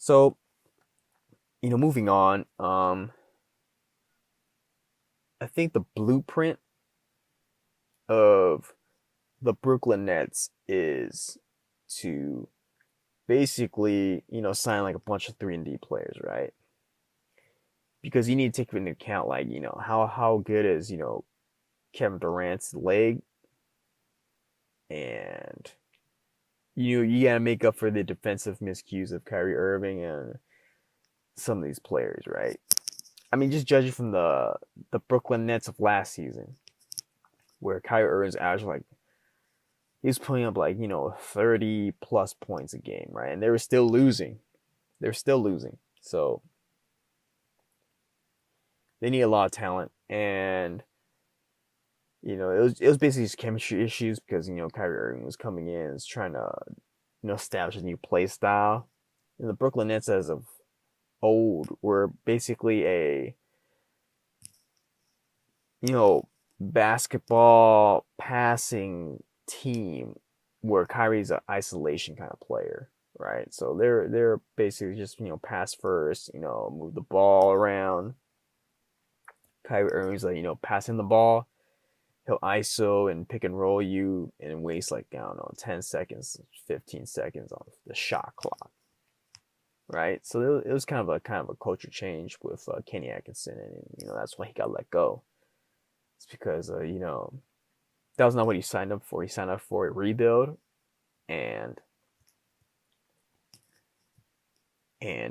So, moving on, I think the blueprint of the Brooklyn Nets is to basically, sign like a bunch of 3-and-D players, right? Because you need to take into account like, how good is, Kevin Durant's leg, and you gotta make up for the defensive miscues of Kyrie Irving and some of these players, right? I mean, just judging from the Brooklyn Nets of last season, where Kyrie Irving's average like he was putting up like 30 plus points a game, right? And they were still losing. They're still losing. So they need a lot of talent, and it was basically just chemistry issues because Kyrie Irving was coming in, was trying to establish a new play style. And the Brooklyn Nets, as of old, were basically a basketball passing team where Kyrie's an isolation kind of player, right? So they're basically just pass first, move the ball around. Kyrie Irving's like passing the ball. He'll ISO and pick and roll you and waste like I don't know 10 seconds, 15 seconds on the shot clock, right? So it was kind of a culture change with Kenny Atkinson, and that's why he got let go. It's because that was not what he signed up for. He signed up for a rebuild, and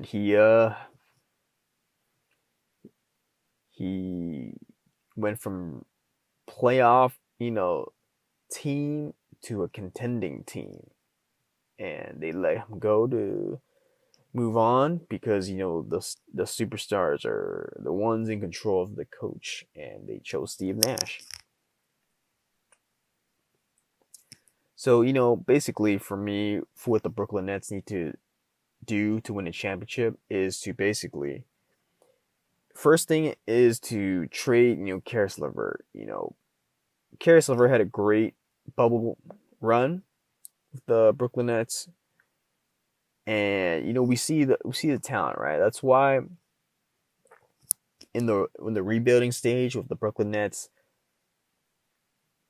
he went from playoff team to a contending team, and they let him go to move on because the superstars are the ones in control of the coach, and they chose Steve Nash. So basically for me, for what the Brooklyn Nets need to do to win a championship is to basically first thing is to trade Karis LeVert. Karis LeVert had a great bubble run with the Brooklyn Nets, and we see the talent, right? That's why in the rebuilding stage with the Brooklyn Nets,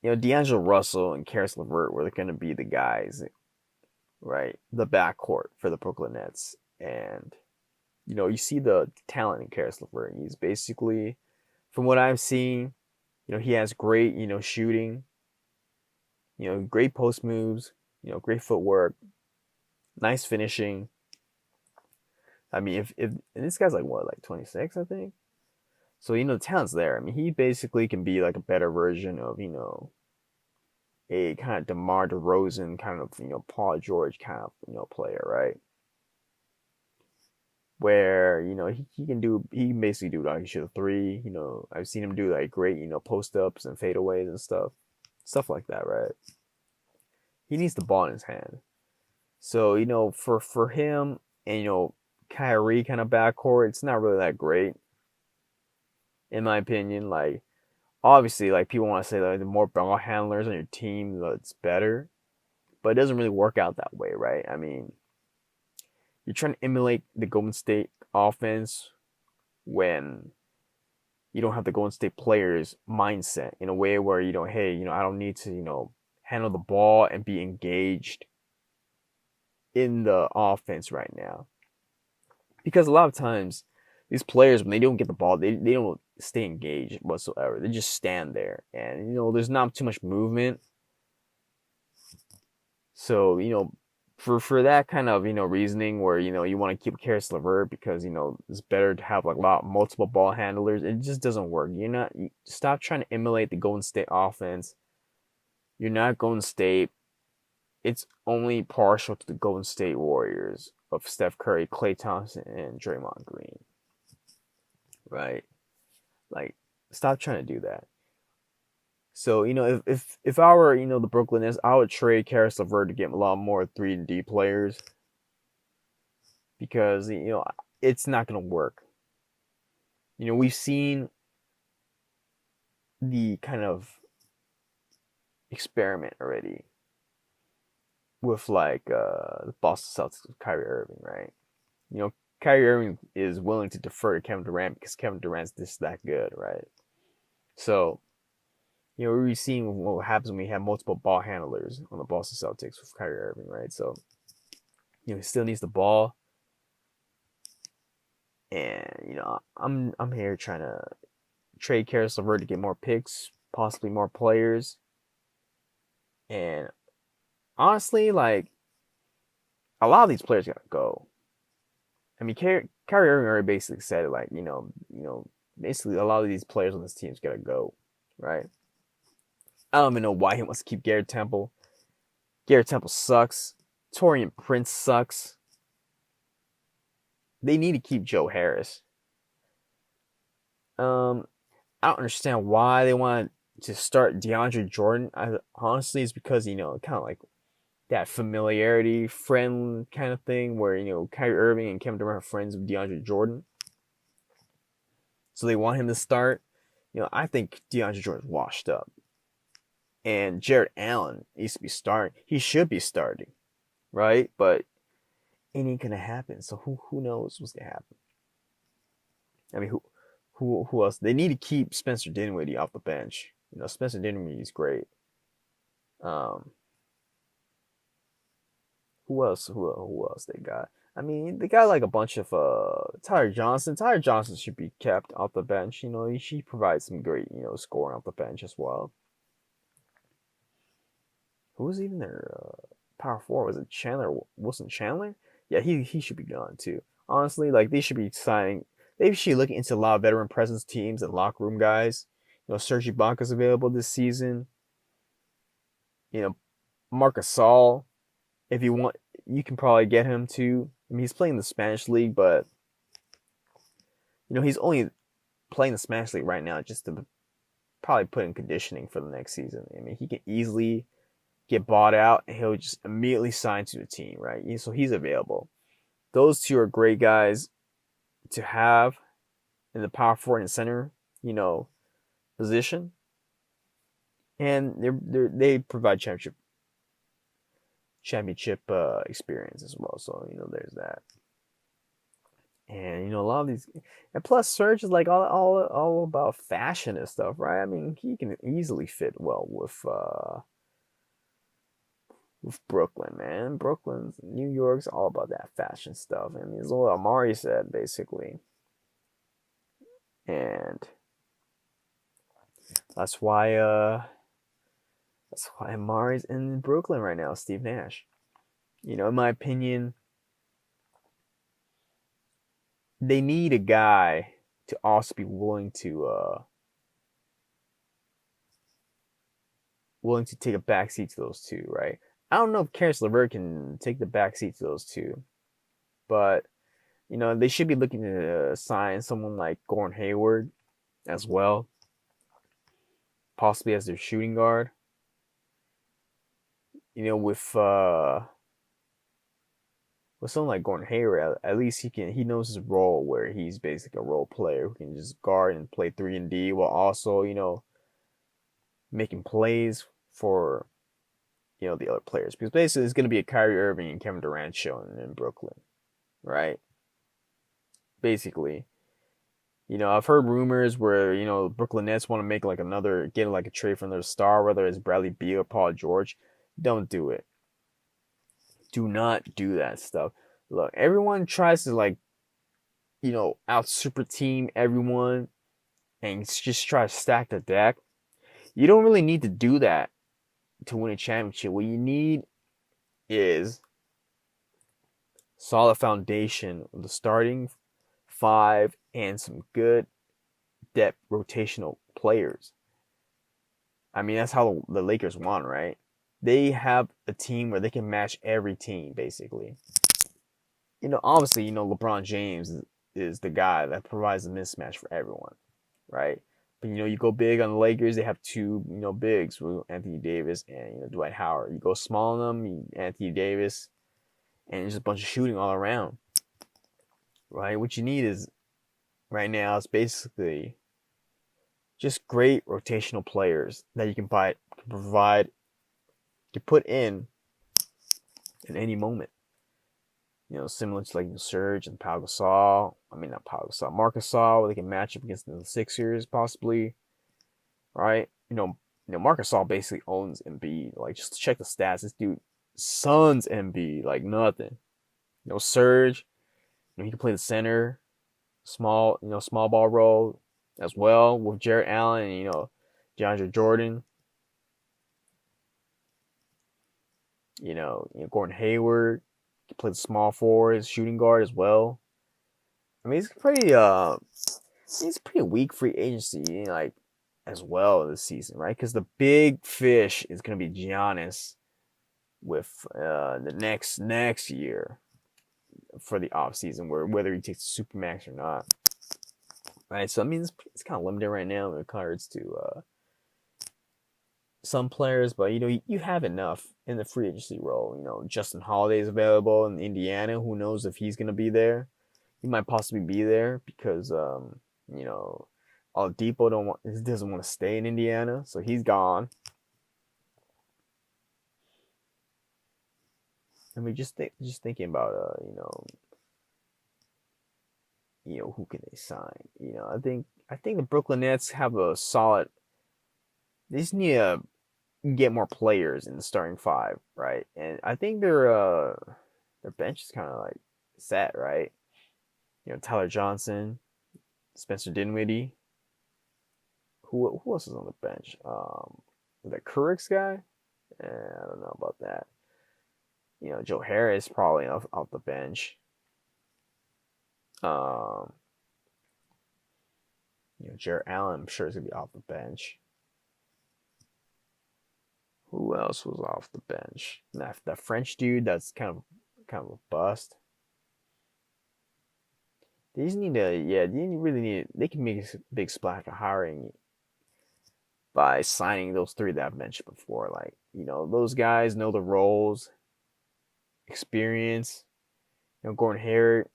D'Angelo Russell and Karis LeVert were going to be the guys, right? The backcourt for the Brooklyn Nets, and you see the talent in Karis LeVert. He's basically, from what I've seen, he has great shooting, great post moves, great footwork, nice finishing. I mean, if and this guy's like what, like 26, I think. So the talent's there. I mean, he basically can be like a better version of a kind of DeMar DeRozan kind of Paul George kind of player, right? Where he can basically do like shoot a three. I've seen him do like great post ups and fadeaways and stuff like that, right? He needs the ball in his hand. So for him and Kyrie kind of backcourt, it's not really that great in my opinion. Like obviously, like people want to say like the more ball handlers on your team, it's better, but it doesn't really work out that way, right? I mean, you're trying to emulate the Golden State offense when you don't have the Golden State players mindset in a way where hey, I don't need to handle the ball and be engaged in the offense right now, because a lot of times these players, when they don't get the ball, they don't stay engaged whatsoever. They just stand there, and there's not too much movement. So for that kind of reasoning where you want to keep Karis LeVert because it's better to have like a lot multiple ball handlers. It just doesn't work. Stop trying to emulate the Golden State offense. You're not Golden State. It's only partial to the Golden State Warriors of Steph Curry, Klay Thompson, and Draymond Green. Right? Like, stop trying to do that. So if I were the Brooklyn Nets, I would trade Karis LeVert to get a lot more 3-and-D players because it's not gonna work. We've seen the kind of experiment already with like the Boston Celtics with Kyrie Irving, right? You know, Kyrie Irving is willing to defer to Kevin Durant because Kevin Durant's just that good, right? So, we're seeing what happens when we have multiple ball handlers on the Boston Celtics with Kyrie Irving, right? So, he still needs the ball, and I'm here trying to trade Karis LeVert to get more picks, possibly more players, and honestly, like a lot of these players gotta go. I mean, Kyrie Irving already basically said it, like basically a lot of these players on this team's gotta go, right? I don't even know why he wants to keep Garrett Temple. Garrett Temple sucks. Taurean Prince sucks. They need to keep Joe Harris. I don't understand why they want to start DeAndre Jordan. Honestly, it's because kind of like that familiarity, friend kind of thing, where Kyrie Irving and Kevin Durant are friends with DeAndre Jordan, so they want him to start. I think DeAndre Jordan's washed up, and Jared Allen needs to be starting. He should be starting, right? But it ain't gonna happen. So who knows what's gonna happen? I mean, who else? They need to keep Spencer Dinwiddie off the bench. Spencer Dinwiddie's great. Um, who else? Who else they got? I mean, they got like a bunch of Tyler Johnson. Tyler Johnson should be kept off the bench. He provides some great scoring off the bench as well. Who was even their power forward? Was it Chandler Wilson Chandler? Yeah, he should be gone too. Honestly, like they should be signing. They should be looking into a lot of veteran presence teams and locker room guys. Serge Ibaka's available this season. Marc Gasol, if you want, you can probably get him too. I mean, he's playing the Spanish league, but he's only playing the Spanish league right now just to probably put in conditioning for the next season. I mean, he can easily get bought out and he'll just immediately sign to the team, right? So he's available. Those two are great guys to have in the power forward and center, position, and they provide championship experience as well. So there's that. And a lot of these, and plus Serge is like all about fashion and stuff, right? I mean, he can easily fit well with Brooklyn, man. Brooklyn's New York's all about that fashion stuff. I mean, it's what Amari said basically, and that's why Amari's in Brooklyn right now. Steve Nash, in my opinion, they need a guy to also be willing to take a backseat to those two, right? I don't know if Karis LeVert can take the backseat to those two, but they should be looking to sign someone like Gordon Hayward as well, possibly as their shooting guard. With someone like Gordon Hayward, at least he knows his role, where he's basically a role player who can just guard and play 3-and-D while also making plays for the other players, because basically it's going to be a Kyrie Irving and Kevin Durant show in Brooklyn, right? Basically, I've heard rumors where Brooklyn Nets want to make like get like a trade from their star, whether it's Bradley Beal or Paul George. Don't do it. Do not do that stuff. Look, everyone tries to out super team everyone and just try to stack the deck. You don't really need to do that to win a championship. What you need is solid foundation of the starting five and some good depth rotational players. I mean, that's how the Lakers won, right? They have a team where they can match every team, basically. Obviously, LeBron James is the guy that provides a mismatch for everyone, right? But you go big on the Lakers, they have two bigs with Anthony Davis and Dwight Howard. You go small on them, Anthony Davis, and just a bunch of shooting all around, right? What you need is right now is basically just great rotational players that you can provide to put in any moment. Similar to like Serge and Pau Gasol. I mean, not Pau Gasol, Marcus Gasol, where they can match up against the Sixers possibly, right? Marcus Gasol basically owns Embiid. Like, just to check the stats, this dude sons Embiid like nothing. Serge, he can play the center, small ball role as well with Jarrett Allen and DeAndre Jordan. Gordon Hayward can play the small forward, shooting guard as well. I mean, it's pretty weak free agency, like as well this season, right? Because the big fish is gonna be Giannis with the next year for the offseason, whether he takes the supermax or not. Right, so I mean it's kind of limited right now in regards to some players, but you have enough in the free agency role. Justin Holiday is available in Indiana. Who knows if he's gonna be there? He might possibly be there because Oladipo doesn't want to stay in Indiana, so he's gone. I mean, just thinking about who can they sign? I think the Brooklyn Nets have a solid. They just need to get more players in the starting five, right? And I think their bench is kind of like set, right? Tyler Johnson, Spencer Dinwiddie. Who else is on the bench? That Kuric's guy? I don't know about that. Joe Harris probably off the bench. Jarrett Allen, I'm sure is gonna be off the bench. Who else was off the bench? That French dude, that's kind of a bust. They just need to, yeah, they can make a big splash of hiring by signing those three that I've mentioned before. Like, those guys know the roles, experience. Gordon Hayward,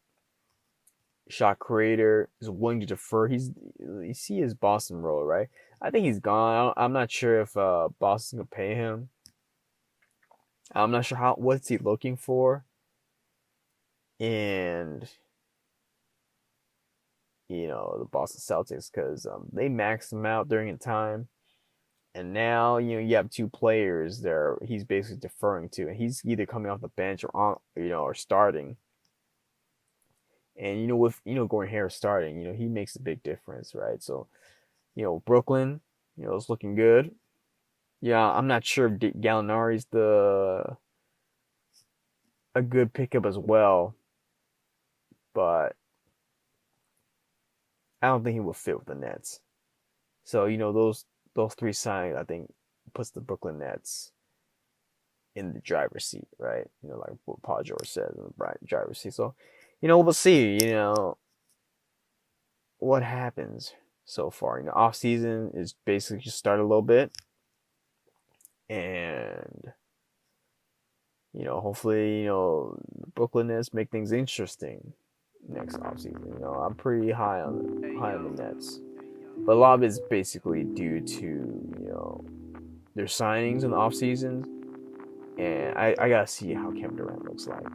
shot creator, is willing to defer. You see his Boston role, right? I think he's gone. I'm not sure if Boston's gonna pay him. I'm not sure what's he looking for. And the Boston Celtics, because they maxed him out during a time, and now you have two players there he's basically deferring to, and he's either coming off the bench or on or starting. And with Gordon Hayward starting, he makes a big difference, right? So Brooklyn, is looking good. Yeah, I'm not sure if Gallinari's a good pickup as well, but I don't think he will fit with the Nets. So those three signings, I think, puts the Brooklyn Nets in the driver's seat, right? Like what Paul George says, in the driver's seat. So we'll see. What happens so far. Off season is basically just started a little bit, and hopefully the Brooklyn Nets make things interesting next offseason. I'm pretty high on the Nets, but a lot of it's basically due to their signings in the offseason, and I gotta see how Kevin Durant looks like.